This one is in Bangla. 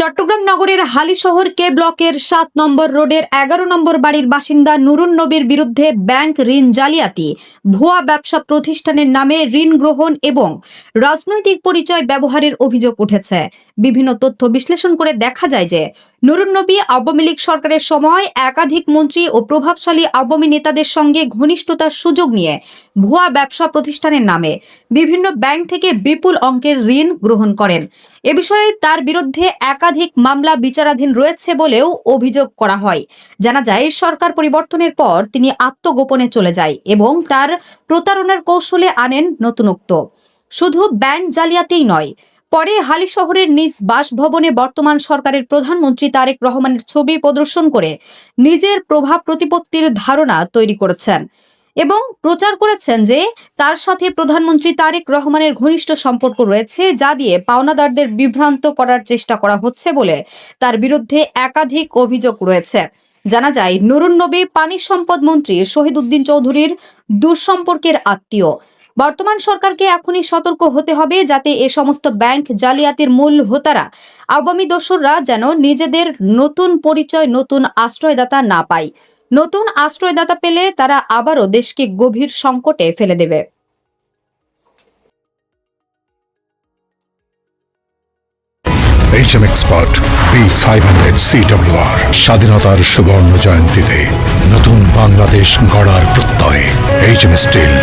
চট্টগ্রাম নগরের হালিশহর কে ব্লকের ৭ নম্বর রোডের ১১ নম্বর বাড়ির বাসিন্দা নুরুন নবীর বিরুদ্ধে ব্যাংক ঋণ জালিয়াতি, ভুয়া ব্যবসা প্রতিষ্ঠানের নামে ঋণ গ্রহণ এবং রাজনৈতিক পরিচয় ব্যবহারের অভিযোগ উঠেছে। বিভিন্ন তথ্য বিশ্লেষণ করে দেখা যায় যে নুরুন নবী আওয়ামী লীগ সরকারের সময় একাধিক মন্ত্রী ও প্রভাবশালী আওয়ামী নেতাদের সঙ্গে ঘনিষ্ঠতার সুযোগ নিয়ে ভুয়া ব্যবসা প্রতিষ্ঠানের নামে বিভিন্ন ব্যাংক থেকে বিপুল অঙ্কের ঋণ গ্রহণ করেন। এ বিষয়ে তার বিরুদ্ধে একাধিক মামলা বিচারাধীন রয়েছে বলেও অভিযোগ করা হয়। জানা যায়, সরকার পরিবর্তনের পর তিনি আত্মগোপনে চলে যায় এবং তার প্রতারণার কৌশলে আনেন নতুনত্ব। শুধু ব্যাংক জালিয়াতিই নয়, পরে হালিশহরের নিজ বাসভবনে বর্তমান সরকারের প্রধানমন্ত্রী তারেক রহমানের ছবি প্রদর্শন করে নিজের প্রভাব প্রতিপত্তির ধারণা তৈরি করেছেন এবং প্রচার করেছেন যে তার সাথে প্রধানমন্ত্রী তারেক রহমানের ঘনিষ্ঠ সম্পর্ক রয়েছে, যা দিয়ে পাওনাদারদের বিভ্রান্ত করার চেষ্টা করা হচ্ছে বলে তার বিরুদ্ধে একাধিক অভিযোগ রয়েছে। জানা যায়, নুরুন নবী পানি সম্পদ মন্ত্রী শহীদ উদ্দিন চৌধুরীর দূরসম্পর্কের আত্মীয়। বর্তমান সরকারকে এখনই সতর্ক হতে হবে যাতে এ সমস্ত ব্যাংক জালিয়াতির মূল হোতারা আওয়ামী দোসররা যেন নিজেদের নতুন পরিচয় নতুন আশ্রয়দাতা না পায়। নতুন আশ্রয়দাতা পেলে তারা আবারও দেশকে গভীর সংকটে ফেলে দেবে। HM Expert B500 CWR স্বাধীনতার সুবর্ণ জয়ন্তীতে নতুন বাংলাদেশ গড়ার প্রত্যয়। HM Steel।